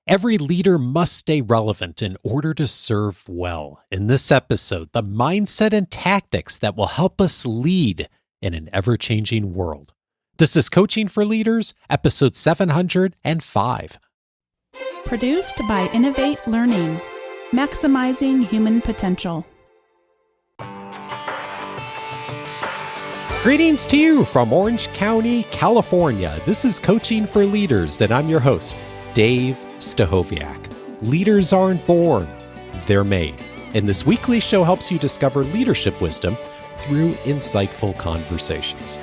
Every leader must stay relevant in order to serve well. In this episode, the mindset and tactics that will help us lead in an ever-changing world. This is Coaching for Leaders, episode 705. Produced by Innovate Learning, maximizing human potential. Greetings to you from Orange County, California. This is Coaching for Leaders, and I'm your host, Dave Stachowiak. Leaders aren't born, they're made. And this weekly show helps you discover leadership wisdom through insightful conversations.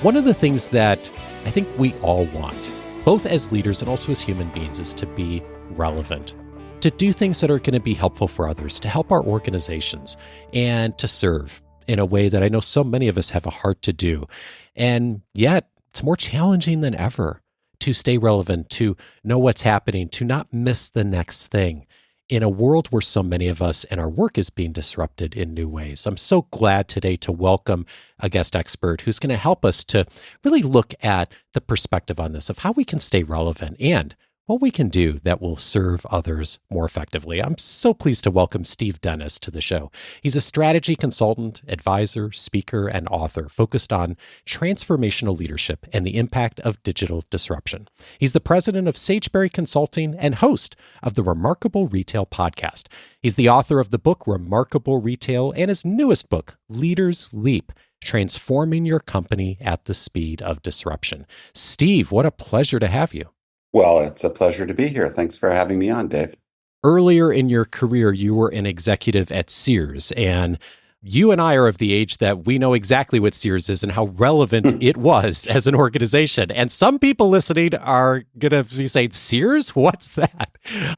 One of the things that I think we all want, both as leaders and also as human beings, is to be relevant, to do things that are going to be helpful for others, to help our organizations, and to serve in a way that I know so many of us have a heart to do. And yet, it's more challenging than ever to stay relevant, to know what's happening, to not miss the next thing in a world where so many of us and our work is being disrupted in new ways. I'm so glad today to welcome a guest expert who's going to help us to really look at the perspective on this of how we can stay relevant and what we can do that will serve others more effectively. I'm so pleased to welcome Steve Dennis to the show. He's a strategy consultant, advisor, speaker, and author focused on transformational leadership and the impact of digital disruption. He's the president of SageBerry Consulting and host of the Remarkable Retail podcast. He's the author of the book Remarkable Retail and his newest book, Leaders Leap: Transforming Your Company at the Speed of Disruption. Steve, what a pleasure to have you. Well, it's a pleasure to be here. Thanks for having me on, Dave. Earlier in your career, you were an executive at Sears, and you and I are of the age that we know exactly what Sears is and how relevant it was as an organization. And some people listening are going to be saying, Sears? What's that?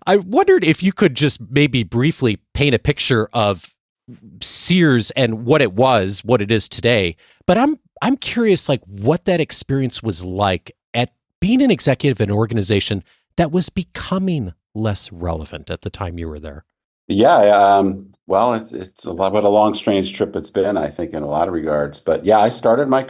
I wondered if you could just maybe briefly paint a picture of Sears and what it was, what it is today. But I'm curious, like, what that experience was like at being an executive in an organization that was becoming less relevant at the time you were there. Yeah, well, it's a lot, what a long, strange trip it's been, I think, in a lot of regards. But yeah, I started my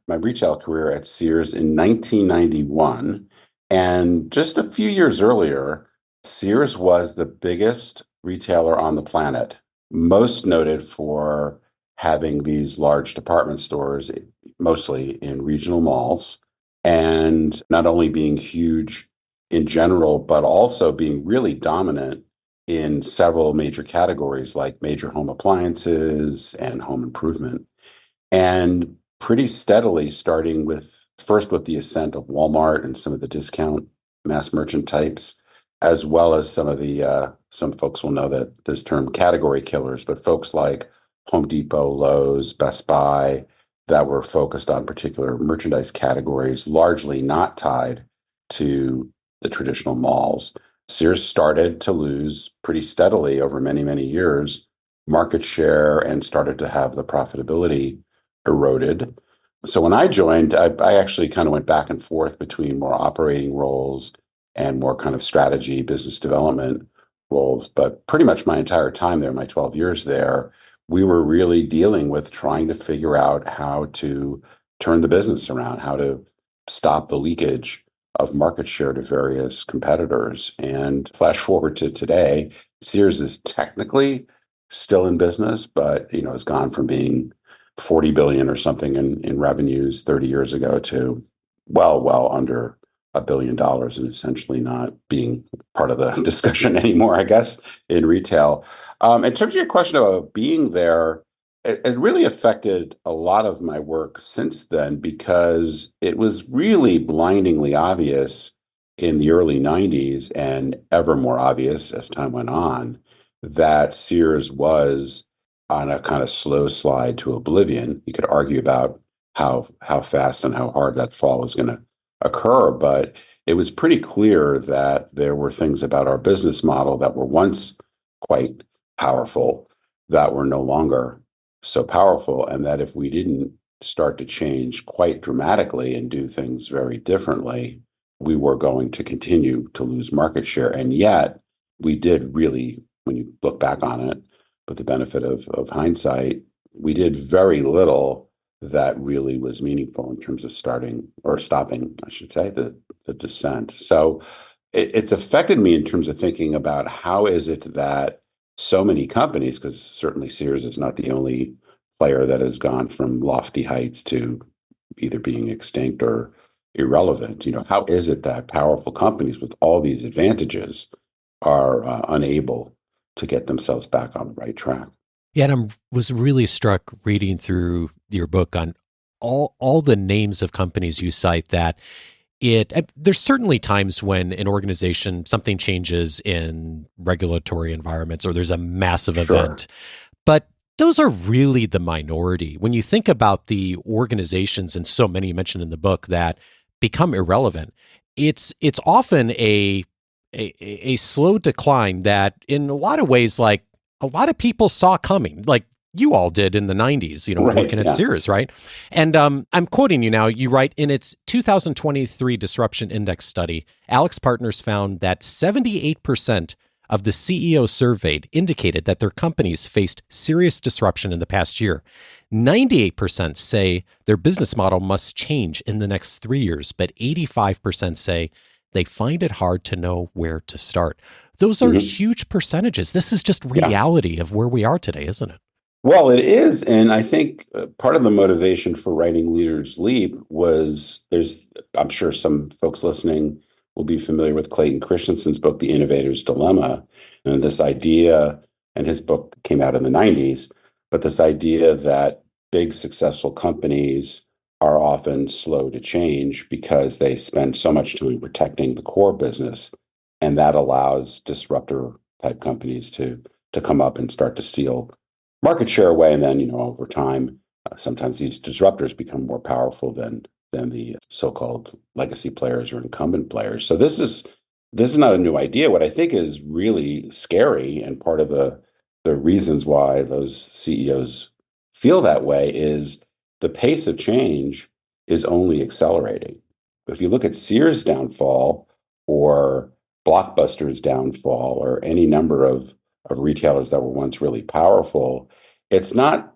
retail career at Sears in 1991. And just a few years earlier, Sears was the biggest retailer on the planet, most noted for having these large department stores, mostly in regional malls, and not only being huge in general, but also being really dominant in several major categories like major home appliances and home improvement. And pretty steadily, starting with the ascent of Walmart and some of the discount mass merchant types, as well as some folks will know that this term category killers, but folks like Home Depot, Lowe's, Best Buy, that were focused on particular merchandise categories, largely not tied to the traditional malls. Sears started to lose pretty steadily over many, many years market share and started to have the profitability eroded. So when I joined, I actually kind of went back and forth between more operating roles and more kind of strategy, business development roles. But pretty much my entire time there, my 12 years there, we were really dealing with trying to figure out how to turn the business around, how to stop the leakage of market share to various competitors. And flash forward to today, Sears is technically still in business, but has gone from being 40 billion or something in revenues 30 years ago to well under $1 billion, and essentially not being part of the discussion anymore, I guess, in retail. In terms of your question about being there, it really affected a lot of my work since then, because it was really blindingly obvious in the early 90s and ever more obvious as time went on that Sears was on a kind of slow slide to oblivion. You could argue about how fast and how hard that fall was going to occur, but it was pretty clear that there were things about our business model that were once quite powerful that were no longer so powerful, and that if we didn't start to change quite dramatically and do things very differently, we were going to continue to lose market share. And yet we did really, when you look back on it, with the benefit of hindsight, we did very little that really was meaningful in terms of starting or stopping, I should say, the descent. So it's affected me in terms of thinking about how is it that so many companies, because certainly Sears is not the only player that has gone from lofty heights to either being extinct or irrelevant. How is it that powerful companies with all these advantages are unable to get themselves back on the right track? Yeah, and I was really struck reading through your book on all the names of companies you cite that there's certainly times when an organization, something changes in regulatory environments or there's a massive Sure. event, but those are really the minority. When you think about the organizations, and so many you mentioned in the book, that become irrelevant, it's often a slow decline that in a lot of ways, like a lot of people saw coming, like you all did in the 90s, Right. working at Yeah. Sears, right? And I'm quoting you now. You write, in its 2023 Disruption Index study, Alex Partners found that 78% of the CEOs surveyed indicated that their companies faced serious disruption in the past year. 98% say their business model must change in the next 3 years, but 85% say they find it hard to know where to start. Those are huge percentages. This is just Yeah. reality of where we are today, isn't it? Well, it is. And I think part of the motivation for writing Leaders Leap I'm sure some folks listening will be familiar with Clayton Christensen's book, The Innovator's Dilemma. And this idea, and his book came out in the 90s, but this idea that big successful companies are often slow to change because they spend so much time protecting the core business. And that allows disruptor type companies to come up and start to steal market share away, and then over time, sometimes these disruptors become more powerful than the so-called legacy players or incumbent players. So this is not a new idea. What I think is really scary, and part of the reasons why those CEOs feel that way, is the pace of change is only accelerating. If you look at Sears' downfall or Blockbuster's downfall or any number of retailers that were once really powerful, it's not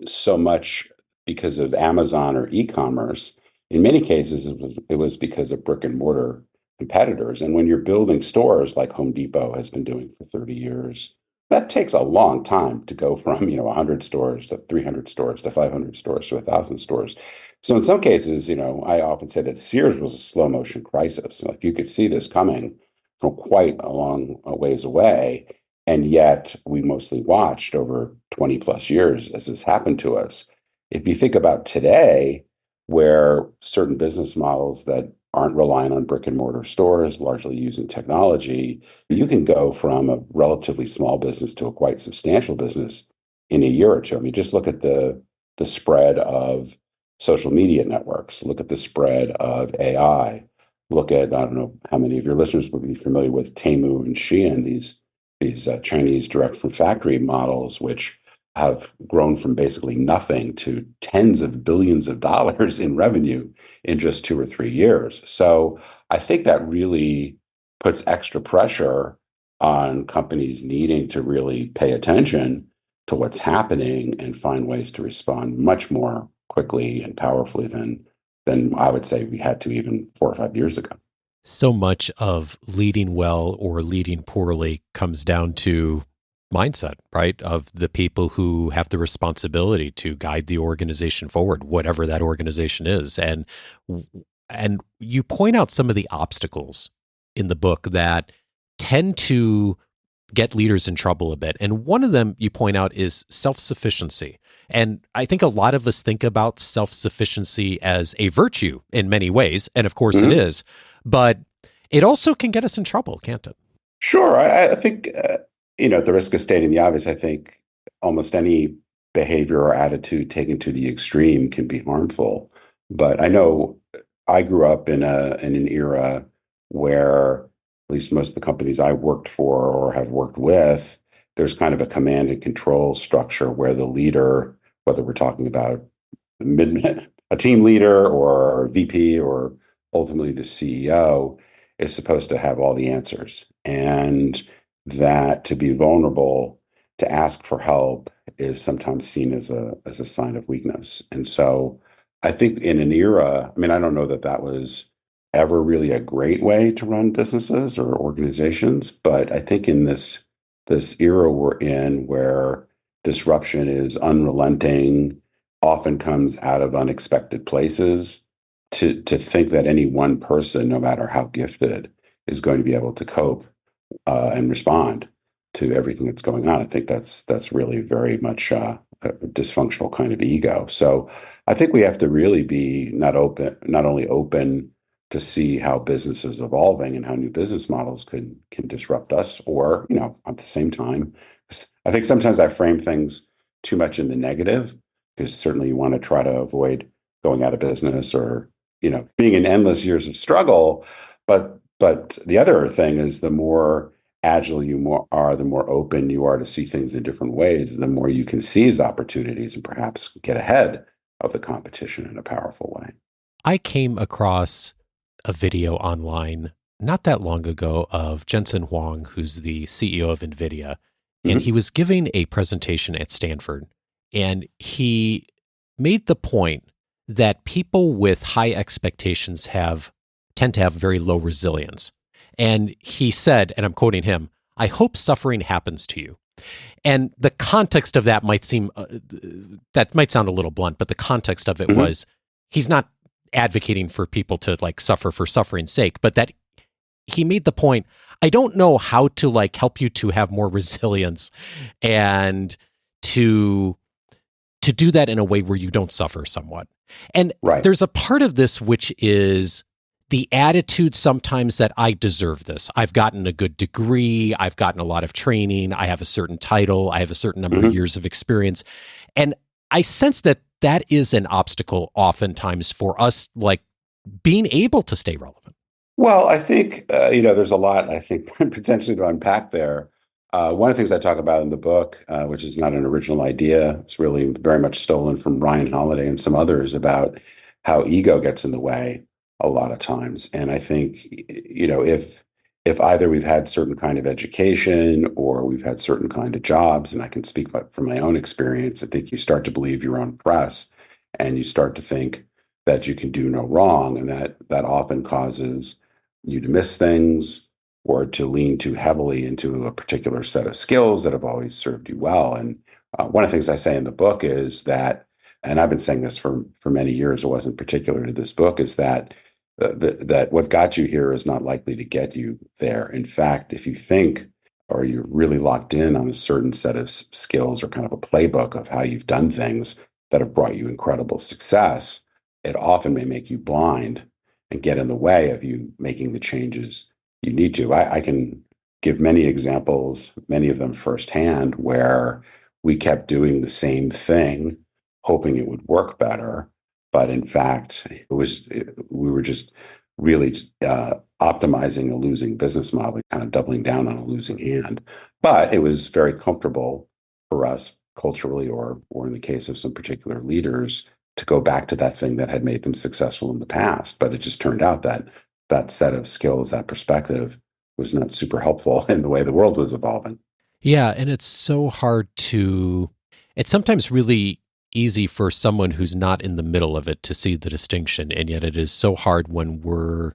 so much because of Amazon or e-commerce. In many cases, it was because of brick and mortar competitors. And when you're building stores like Home Depot has been doing for 30 years, that takes a long time to go from 100 stores to 300 stores to 500 stores to 1,000 stores. So in some cases, I often say that Sears was a slow motion crisis. Like, you could see this coming from quite a long ways away. And yet we mostly watched over 20 plus years as this happened to us. If you think about today, where certain business models that aren't relying on brick and mortar stores, largely using technology, you can go from a relatively small business to a quite substantial business in a year or two. I mean, just look at the spread of social media networks, look at the spread of AI, look at, I don't know how many of your listeners would be familiar with Temu and Shein, these Chinese direct from factory models, which have grown from basically nothing to tens of billions of dollars in revenue in just 2 or 3 years. So I think that really puts extra pressure on companies needing to really pay attention to what's happening and find ways to respond much more quickly and powerfully than I would say we had to even 4 or 5 years ago. So much of leading well or leading poorly comes down to mindset, right? Of the people who have the responsibility to guide the organization forward, whatever that organization is. And you point out some of the obstacles in the book that tend to get leaders in trouble a bit. And one of them you point out is self-sufficiency. And I think a lot of us think about self-sufficiency as a virtue in many ways. And of course it is, but it also can get us in trouble, can't it? Sure. I think, at the risk of stating the obvious, I think almost any behavior or attitude taken to the extreme can be harmful. But I know I grew up in an era where, at least most of the companies I worked for or have worked with, there's kind of a command and control structure where the leader, whether we're talking about a team leader or VP or ultimately the CEO, is supposed to have all the answers. And that to be vulnerable, to ask for help, is sometimes seen as a sign of weakness. And so I think in an era, I mean, I don't know that that was ever really a great way to run businesses or organizations. But I think in this era we're in, where disruption is unrelenting, often comes out of unexpected places, to think that any one person, no matter how gifted, is going to be able to cope and respond to everything that's going on. I think that's really very much a dysfunctional kind of ego. So I think we have to really be not only open to see how business is evolving and how new business models can disrupt us, or, at the same time, I think sometimes I frame things too much in the negative, because certainly you want to try to avoid going out of business, or, being in endless years of struggle. But the other thing is, the more agile are, the more open you are to see things in different ways, the more you can seize opportunities and perhaps get ahead of the competition in a powerful way. I came across a video online not that long ago of Jensen Huang, who's the CEO of NVIDIA, and he was giving a presentation at Stanford, and he made the point that people with high expectations tend to have very low resilience. And he said, and I'm quoting him, "I hope suffering happens to you." And the context of that might sound a little blunt, but the context of it was, he's not advocating for people to suffer for suffering's sake, but that he made the point, I don't know how to help you to have more resilience and to do that in a way where you don't suffer somewhat. And there's a part of this which is the attitude sometimes that I deserve this. I've gotten a good degree. I've gotten a lot of training. I have a certain title. I have a certain number of years of experience. And I sense that is an obstacle oftentimes for us, being able to stay relevant. Well, I think, there's a lot, I think, potentially to unpack there. One of the things I talk about in the book, which is not an original idea, it's really very much stolen from Ryan Holiday and some others, about how ego gets in the way a lot of times. And I think, if either we've had certain kind of education or we've had certain kind of jobs, and I can speak from my own experience, I think you start to believe your own press, and you start to think that you can do no wrong, and that often causes you to miss things, or to lean too heavily into a particular set of skills that have always served you well. And one of the things I say in the book is that, and I've been saying this for many years, it wasn't particular to this book, is that that what got you here is not likely to get you there. In fact, if you think, or you're really locked in on a certain set of skills, or kind of a playbook of how you've done things that have brought you incredible success, it often may make you blind and get in the way of you making the changes you need to. I can give many examples, many of them firsthand, where we kept doing the same thing, hoping it would work better. But in fact, we were just really optimizing a losing business model, kind of doubling down on a losing hand. But it was very comfortable for us culturally, or in the case of some particular leaders, to go back to that thing that had made them successful in the past. But it just turned out that that set of skills, that perspective, was not super helpful in the way the world was evolving. Yeah, and it's so hard it's sometimes really easy for someone who's not in the middle of it to see the distinction, and yet it is so hard when we're,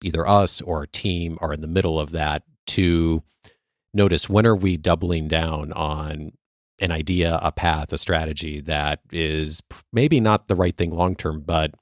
either us or our team are in the middle of that, to notice, when are we doubling down on an idea, a path, a strategy that is maybe not the right thing long term, but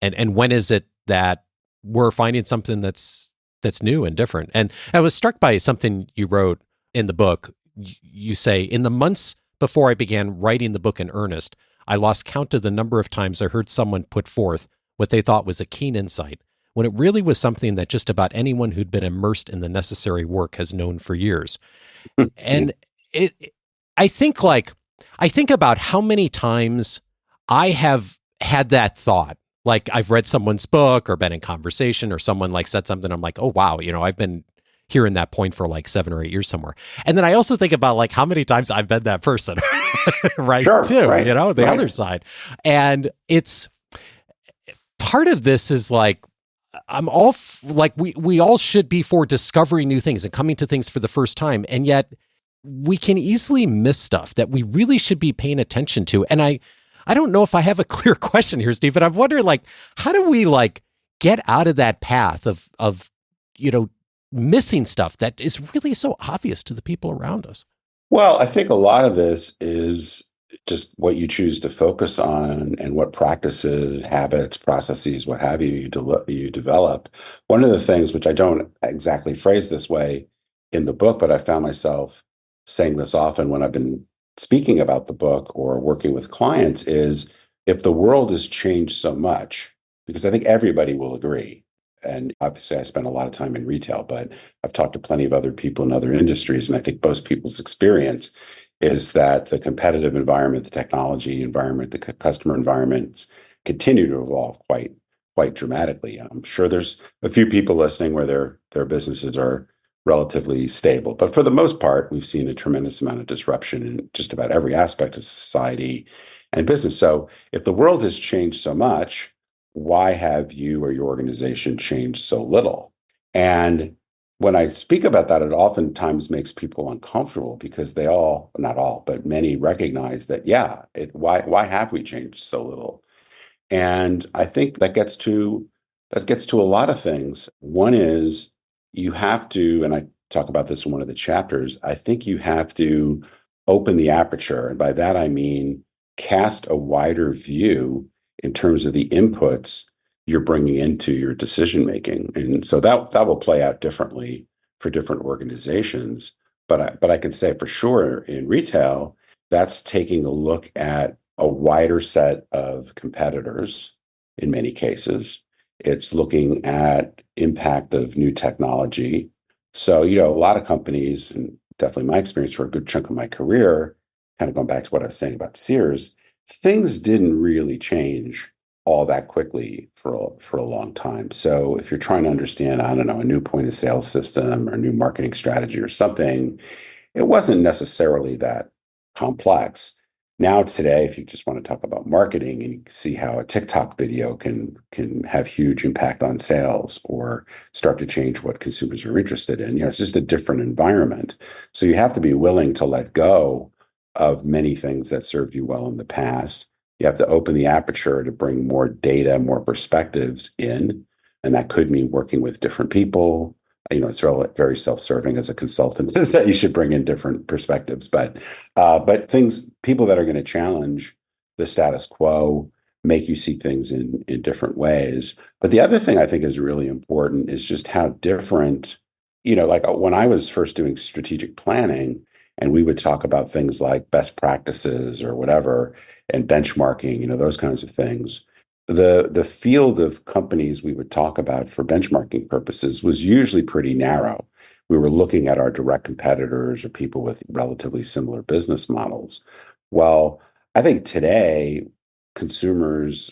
and when is it that we're finding something that's new and different. And I was struck by something you wrote in the book. You say, in the months before I began writing the book in earnest, I lost count of the number of times I heard someone put forth what they thought was a keen insight, when it really was something that just about anyone who'd been immersed in the necessary work has known for years. And I think about how many times I have had that thought. Like, I've read someone's book or been in conversation, or someone said something. I'm like, oh, wow, I've been hearing that point for 7 or 8 years somewhere. And then I also think about how many times I've been that person, right? Sure, too, right, the other side. And it's part of this is I'm all we all should be for discovering new things and coming to things for the first time. And yet we can easily miss stuff that we really should be paying attention to. And I don't know if I have a clear question here, Steve, but I'm wondering, how do we get out of that path of missing stuff that is really so obvious to the people around us? Well, I think a lot of this is just what you choose to focus on and what practices, habits, processes, what have you develop. One of the things, which I don't exactly phrase this way in the book, but I found myself saying this often when I've been speaking about the book or working with clients, is if the world has changed so much, because I think everybody will agree. And obviously, I spend a lot of time in retail, but I've talked to plenty of other people in other industries. And I think most people's experience is that the competitive environment, the technology environment, the customer environments continue to evolve quite dramatically. I'm sure there's a few people listening where their businesses are relatively stable. But for the most part, we've seen a tremendous amount of disruption in just about every aspect of society and business. So if the world has changed so much, why have you or your organization changed so little? And when I speak about that, it oftentimes makes people uncomfortable because they all, not all, but many recognize that, yeah, why have we changed so little? And I think that gets to a lot of things. One is you have to, and I talk about this in one of the chapters, I think you have to open the aperture. And by that, I mean cast a wider view in terms of the inputs you're bringing into your decision making. And so that will play out differently for different organizations. But I can say for sure in retail, that's taking a look at a wider set of competitors in many cases. It's looking at impact of new technology. So, a lot of companies, and definitely my experience for a good chunk of my career, kind of going back to what I was saying about Sears, things didn't really change all that quickly for a long time. So if you're trying to understand, I don't know, a new point of sale system or a new marketing strategy or something, it wasn't necessarily that complex. Now today, if you just want to talk about marketing and you see how a TikTok video can have huge impact on sales or start to change what consumers are interested in, it's just a different environment. So you have to be willing to let go of many things that served you well in the past. You have to open the aperture to bring more data, more perspectives in, and that could mean working with different people. It's very self-serving as a consultant says that you should bring in different perspectives, but people that are going to challenge the status quo, make you see things in different ways. But the other thing I think is really important is just how different, like when I was first doing strategic planning and we would talk about things like best practices or whatever and benchmarking, those kinds of things. The field of companies we would talk about for benchmarking purposes was usually pretty narrow. We were looking at our direct competitors or people with relatively similar business models. Well, I think today customers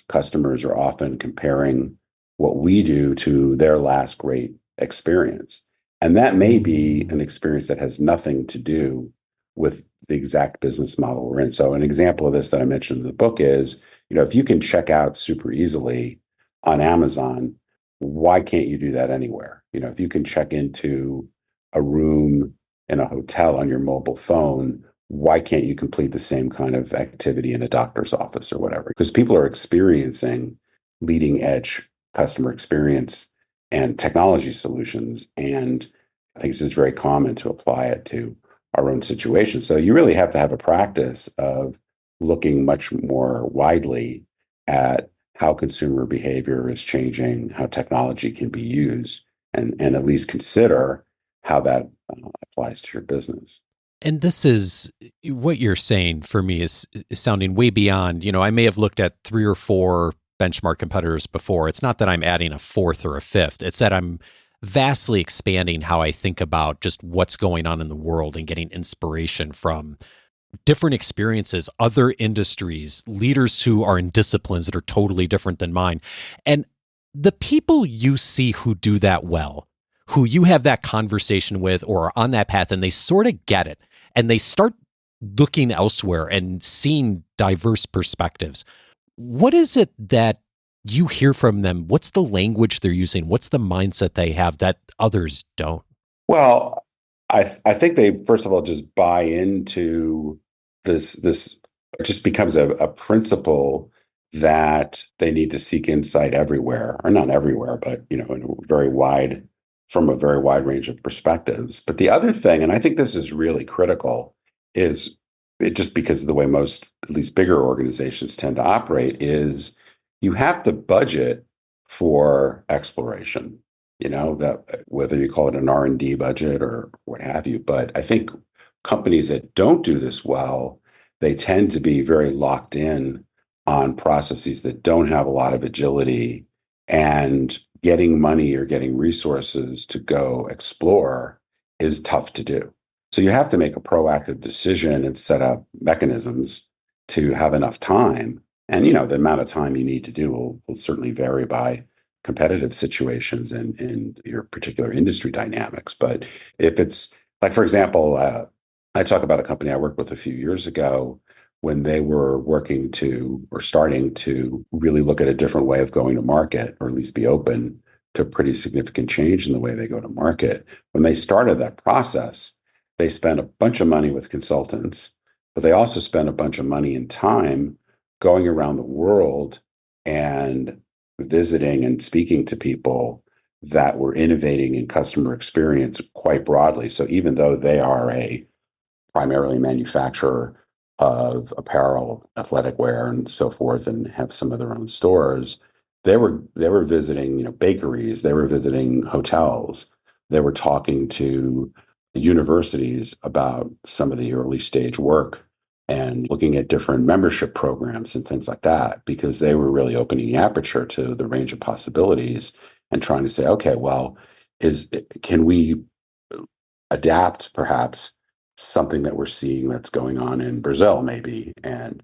are often comparing what we do to their last great experience. And that may be an experience that has nothing to do with the exact business model we're in. So an example of this that I mentioned in the book is, if you can check out super easily on Amazon, why can't you do that anywhere? If you can check into a room in a hotel on your mobile phone, why can't you complete the same kind of activity in a doctor's office or whatever? Because people are experiencing leading edge customer experience and technology solutions. And I think it's just very common to apply it to our own situation. So you really have to have a practice of looking much more widely at how consumer behavior is changing, how technology can be used, and at least consider how that applies to your business. And this is what you're saying for me is sounding way beyond, I may have looked at 3 or 4 benchmark competitors before. It's not that I'm adding a 4th or a 5th. It's that I'm vastly expanding how I think about just what's going on in the world and getting inspiration from different experiences, other industries, leaders who are in disciplines that are totally different than mine. And the people you see who do that well, who you have that conversation with or are on that path and they sort of get it and they start looking elsewhere and seeing diverse perspectives. What is it that you hear from them? What's the language they're using? What's the mindset they have that others don't? Well, I think they, first of all, just buy into this just becomes a principle that they need to seek insight everywhere, or not everywhere, but in a very wide, from a very wide range of perspectives. But the other thing, and I think this is really critical, is it just because of the way most, at least bigger organizations tend to operate, is you have the budget for exploration. That whether you call it an R&D budget or what have you, but I think companies that don't do this well, they tend to be very locked in on processes that don't have a lot of agility, and getting money or getting resources to go explore is tough to do. So you have to make a proactive decision and set up mechanisms to have enough time. And the amount of time you need to do will certainly vary by competitive situations and your particular industry dynamics. But if it's like, for example, I talk about a company I worked with a few years ago when they were working to, or starting to, really look at a different way of going to market, or at least be open to pretty significant change in the way they go to market. When they started that process, they spent a bunch of money with consultants, but they also spent a bunch of money and time going around the world and visiting and speaking to people that were innovating in customer experience quite broadly. So even though they are a primarily manufacturer of apparel, athletic wear, and so forth, and have some of their own stores, they were visiting, bakeries, they were visiting hotels, they were talking to universities about some of the early stage work and looking at different membership programs and things like that, because they were really opening the aperture to the range of possibilities and trying to say, okay, well, can we adapt perhaps something that we're seeing that's going on in Brazil maybe, and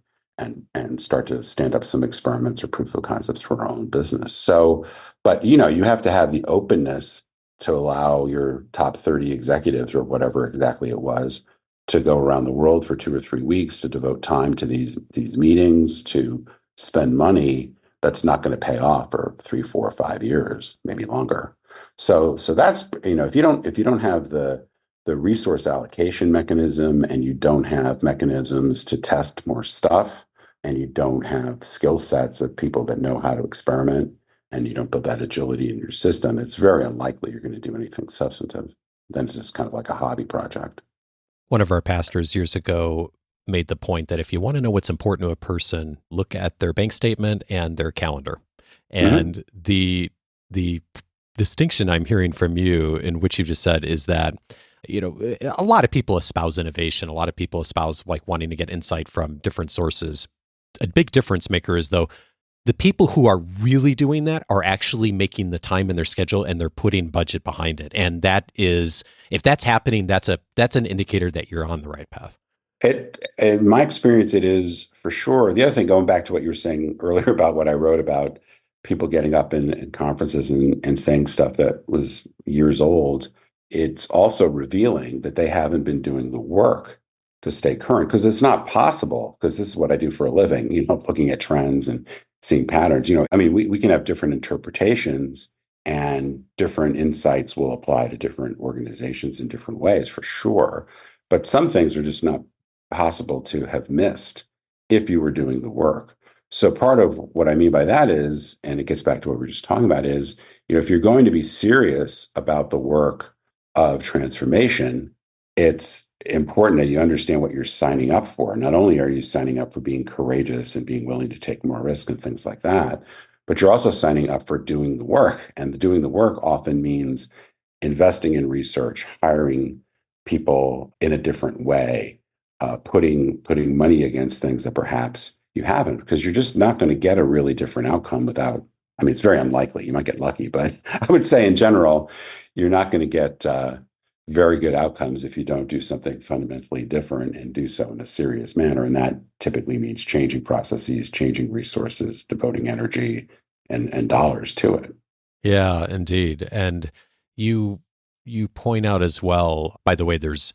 start to stand up some experiments or proof of concepts for our own business. So, but you have to have the openness to allow your top 30 executives, or whatever exactly it was, to go around the world for 2 or 3 weeks, to devote time to these meetings, to spend money that's not going to pay off for 3, 4, or 5 years, maybe longer. So that's, if you don't have the resource allocation mechanism, and you don't have mechanisms to test more stuff, and you don't have skill sets of people that know how to experiment, and you don't build that agility in your system, it's very unlikely you're going to do anything substantive. Then it's just kind of like a hobby project. One of our pastors years ago made the point that if you want to know what's important to a person, look at their bank statement and their calendar. And the distinction I'm hearing from you in which you just said is that, a lot of people espouse innovation. A lot of people espouse like wanting to get insight from different sources. A big difference maker is, though, the people who are really doing that are actually making the time in their schedule, and they're putting budget behind it. And that is, if that's happening, that's an indicator that you're on the right path. In my experience, it is for sure. The other thing, going back to what you were saying earlier about what I wrote about people getting up in conferences and saying stuff that was years old, it's also revealing that they haven't been doing the work to stay current, because it's not possible, because this is what I do for a living, looking at trends and seeing patterns. We can have different interpretations, and different insights will apply to different organizations in different ways, for sure. But some things are just not possible to have missed if you were doing the work. So part of what I mean by that is, and it gets back to what we were just talking about, is, if you're going to be serious about the work of transformation, it's important that you understand what you're signing up for. Not only are you signing up for being courageous and being willing to take more risk and things like that, but you're also signing up for doing the work. And doing the work often means investing in research, hiring people in a different way, putting money against things that perhaps you haven't, because you're just not going to get a really different outcome without, it's very unlikely. You might get lucky, but I would say in general, you're not going to get very good outcomes if you don't do something fundamentally different and do so in a serious manner. And that typically means changing processes, changing resources, devoting energy and dollars to it. Yeah, indeed. And you point out as well, by the way, there's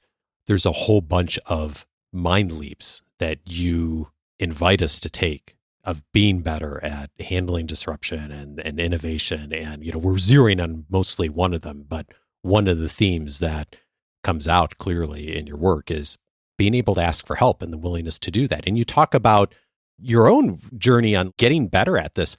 a whole bunch of mind leaps that you invite us to take, of being better at handling disruption and innovation. And, we're zeroing on mostly one of them, but one of the themes that comes out clearly in your work is being able to ask for help and the willingness to do that. And you talk about your own journey on getting better at this.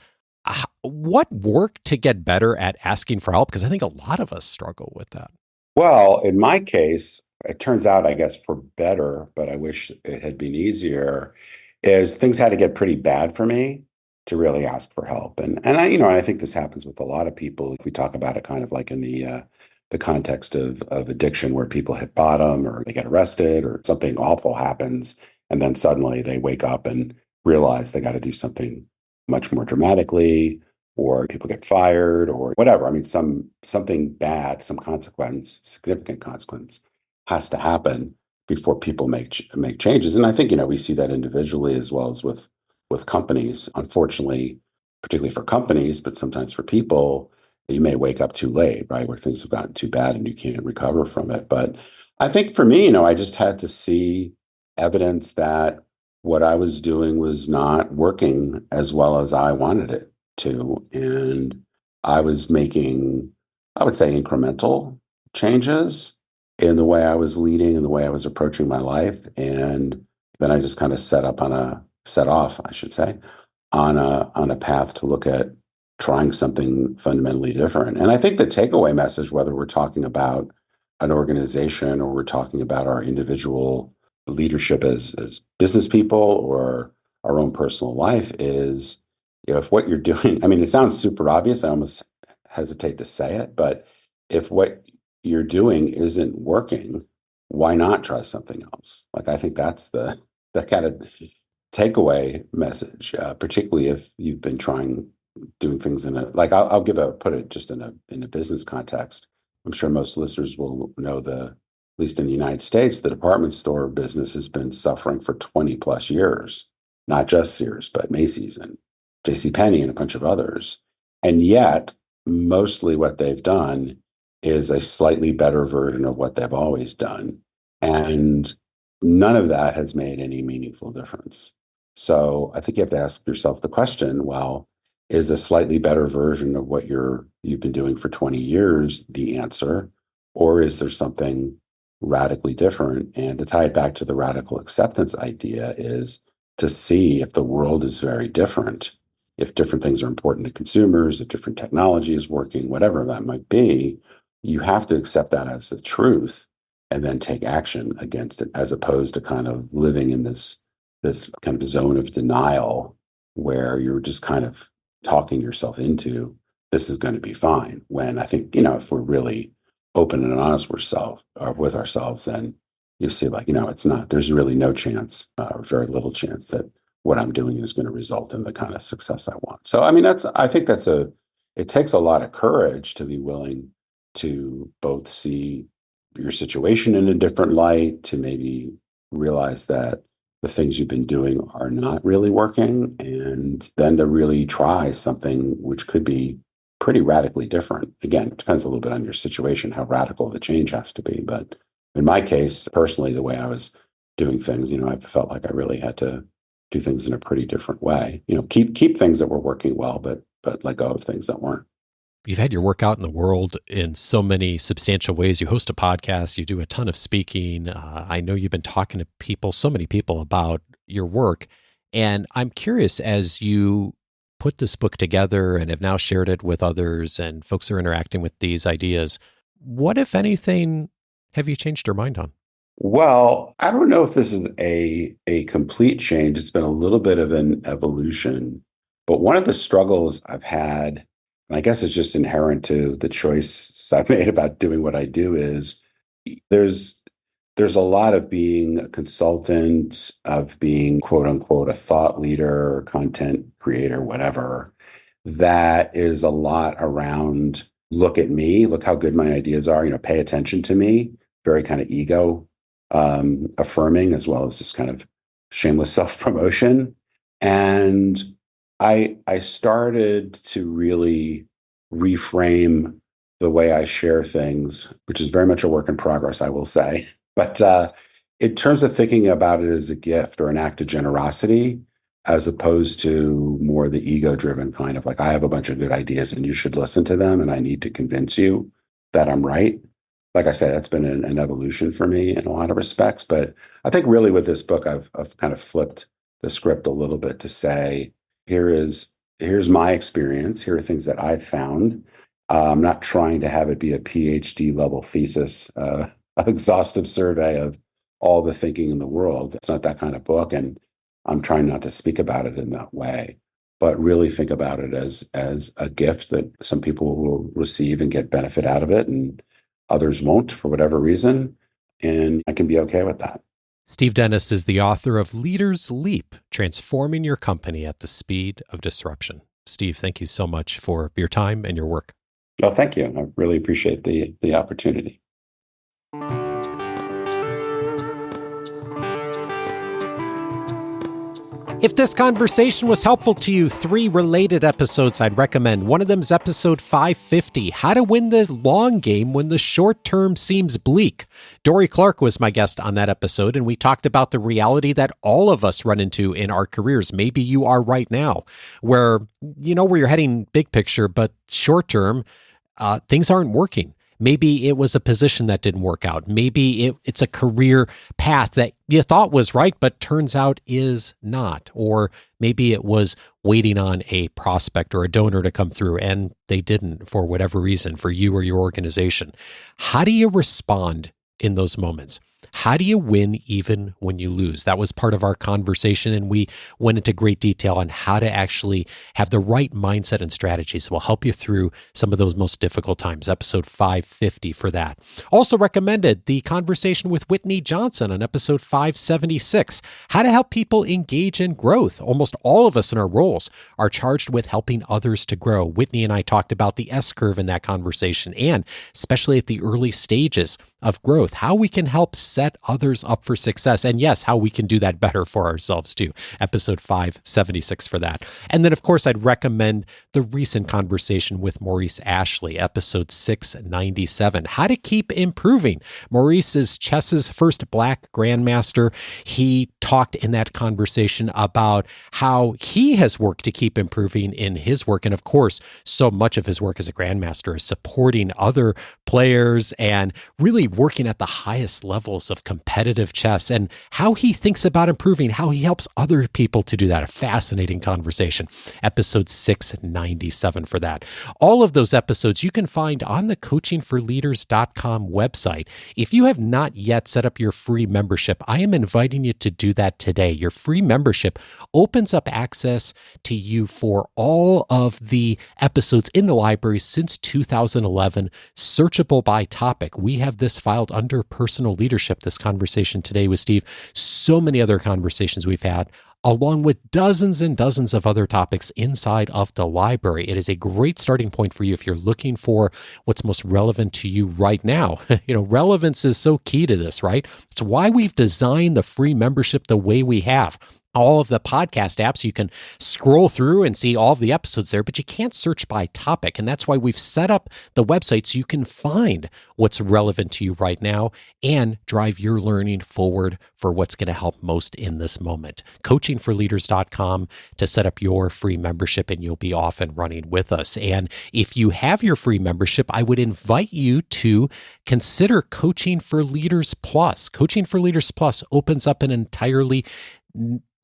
What worked to get better at asking for help? Because I think a lot of us struggle with that. Well, in my case, it turns out, I guess, for better, but I wish it had been easier, is things had to get pretty bad for me to really ask for help. And I think this happens with a lot of people. If we talk about it kind of like in the context of addiction, where people hit bottom or they get arrested or something awful happens, and then suddenly they wake up and realize they got to do something much more dramatically, or people get fired or whatever. I mean, something bad, some consequence, significant consequence has to happen before people make changes. And I think, we see that individually as well as with companies. Unfortunately, particularly for companies, but sometimes for people, you may wake up too late, right? Where things have gotten too bad and you can't recover from it. But I think for me, I just had to see evidence that what I was doing was not working as well as I wanted it to. And I was making, I would say, incremental changes in the way I was leading and the way I was approaching my life. And then I just kind of set off, I should say, on a path to look at trying something fundamentally different. And I think the takeaway message, whether we're talking about an organization or we're talking about our individual leadership as business people or our own personal life, is if what you're doing, I mean, it sounds super obvious. I almost hesitate to say it, but if what you're doing isn't working, why not try something else? Like, I think that's that kind of takeaway message, particularly if you've been doing things I'll put it just in a business context. I'm sure most listeners will know at least in the United States, the department store business has been suffering for 20 plus years, not just Sears, but Macy's and JCPenney and a bunch of others. And yet, mostly what they've done is a slightly better version of what they've always done. And none of that has made any meaningful difference. So I think you have to ask yourself the question, well, is a slightly better version of what you've been doing for 20 years the answer? Or is there something radically different? And to tie it back to the radical acceptance idea is to see if the world is very different, if different things are important to consumers, if different technology is working, whatever that might be. You have to accept that as the truth and then take action against it, as opposed to kind of living in this kind of zone of denial where you're just kind of talking yourself into this is going to be fine. When I think, if we're really open and honest with ourselves, then you see, it's not, there's really no chance or very little chance that what I'm doing is going to result in the kind of success I want. So, I mean, I think it takes a lot of courage to be willing to both see your situation in a different light, to maybe realize that the things you've been doing are not really working, and then to really try something which could be pretty radically different. Again, it depends a little bit on your situation, how radical the change has to be. But in my case, personally, the way I was doing things, I felt like I really had to do things in a pretty different way. Keep things that were working well, but let go of things that weren't. You've had your work out in the world in so many substantial ways. You host a podcast, you do a ton of speaking. I know you've been talking to so many people about your work. And I'm curious, as you put this book together and have now shared it with others and folks are interacting with these ideas, what, if anything, have you changed your mind on? Well, I don't know if this is a complete change. It's been a little bit of an evolution. But one of the struggles I've had, and I guess it's just inherent to the choice I've made about doing what I do, is there's a lot of being a consultant, of being quote unquote a thought leader or content creator, whatever. That is a lot around look at me, look how good my ideas are, pay attention to me, very kind of ego affirming, as well as just kind of shameless self-promotion. And I started to really reframe the way I share things, which is very much a work in progress, I will say. But in terms of thinking about it as a gift or an act of generosity, as opposed to more the ego-driven kind of like, I have a bunch of good ideas and you should listen to them, and I need to convince you that I'm right. Like I said, that's been an evolution for me in a lot of respects. But I think really with this book, I've kind of flipped the script a little bit to say, here's my experience. Here are things that I've found. I'm not trying to have it be a PhD level thesis, exhaustive survey of all the thinking in the world. It's not that kind of book, and I'm trying not to speak about it in that way, but really think about it as a gift that some people will receive and get benefit out of it, and others won't for whatever reason. And I can be okay with that. Steve Dennis is the author of Leaders Leap, Transforming Your Company at the Speed of Disruption. Steve, thank you so much for your time and your work. Well, thank you. I really appreciate the opportunity. If this conversation was helpful to you, 3 related episodes I'd recommend. One of them is episode 550, How to Win the Long Game When the Short Term Seems Bleak. Dory Clark was my guest on that episode, and we talked about the reality that all of us run into in our careers. Maybe you are right now, where you know where you're heading big picture, but short term, things aren't working. Maybe it was a position that didn't work out. Maybe it's a career path that you thought was right, but turns out is not. Or maybe it was waiting on a prospect or a donor to come through and they didn't for whatever reason for you or your organization. How do you respond in those moments? How do you win even when you lose? That was part of our conversation, and we went into great detail on how to actually have the right mindset and strategies. We'll help you through some of those most difficult times. Episode 550 for that. Also recommended the conversation with Whitney Johnson on episode 576, how to help people engage in growth. Almost all of us in our roles are charged with helping others to grow. Whitney and I talked about the S-curve in that conversation, and especially at the early stages of growth, how we can help set others up for success. And yes, how we can do that better for ourselves too. Episode 576 for that. And then, of course, I'd recommend the recent conversation with Maurice Ashley, episode 697, how to keep improving. Maurice is chess's first Black grandmaster. He talked in that conversation about how he has worked to keep improving in his work. And of course, so much of his work as a grandmaster is supporting other players and really working at the highest levels of competitive chess, and how he thinks about improving, how he helps other people to do that. A fascinating conversation. Episode 697 for that. All of those episodes you can find on the coachingforleaders.com website. If you have not yet set up your free membership, I am inviting you to do that today. Your free membership opens up access to you for all of the episodes in the library since 2011, searchable by topic. We have this filed under personal leadership, this conversation today with Steve. So many other conversations we've had, along with dozens and dozens of other topics inside of the library. It is a great starting point for you if you're looking for what's most relevant to you right now. Relevance is so key to this, right? It's why we've designed the free membership the way we have. All of the podcast apps, you can scroll through and see all of the episodes there, but you can't search by topic. And that's why we've set up the website so you can find what's relevant to you right now and drive your learning forward for what's going to help most in this moment. Coachingforleaders.com to set up your free membership, and you'll be off and running with us. And if you have your free membership, I would invite you to consider Coaching for Leaders Plus. Coaching for Leaders Plus opens up an entirely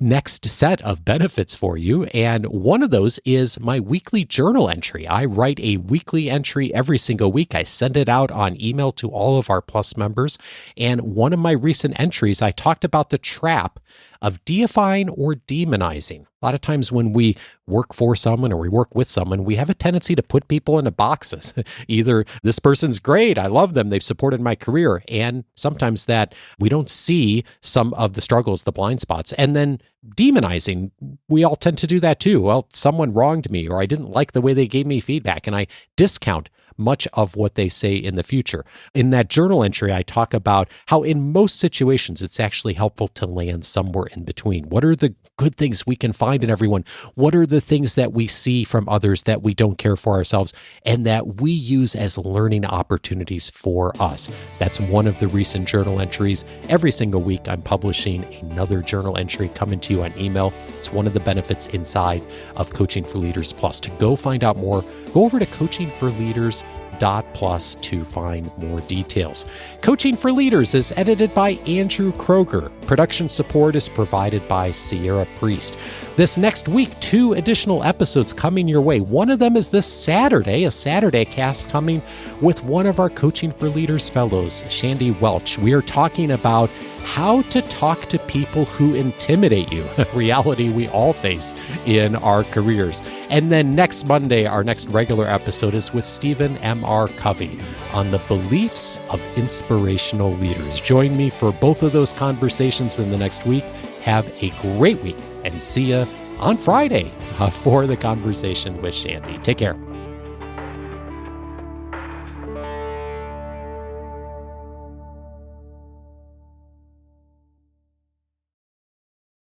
next set of benefits for you. And one of those is my weekly journal entry. I write a weekly entry every single week. I send it out on email to all of our Plus members. And one of my recent entries, I talked about the trap of deifying or demonizing. A lot of times when we work for someone or we work with someone, we have a tendency to put people into boxes. Either this person's great, I love them, they've supported my career, and sometimes that we don't see some of the struggles, the blind spots. And then demonizing, we all tend to do that too. Well, someone wronged me, or I didn't like the way they gave me feedback, and I discount much of what they say in the future. In that journal entry, I talk about how in most situations, it's actually helpful to land somewhere in between. What are the good things we can find in everyone? What are the things that we see from others that we don't care for ourselves and that we use as learning opportunities for us? That's one of the recent journal entries. Every single week, I'm publishing another journal entry coming to you on email. It's one of the benefits inside of Coaching for Leaders Plus. To go find out more, go over to coachingforleaders.com Plus to find more details. Coaching for Leaders is edited by Andrew Kroger. Production support is provided by Sierra Priest. This next week, 2 additional episodes coming your way. One of them is this Saturday, a Saturday cast coming with one of our Coaching for Leaders fellows, Shandy Welch. We are talking about how to talk to people who intimidate you, a reality we all face in our careers. And then next Monday, our next regular episode is with Stephen M.R. Covey on the beliefs of inspirational leaders. Join me for both of those conversations in the next week. Have a great week and see you on Friday for the conversation with Shandy. Take care.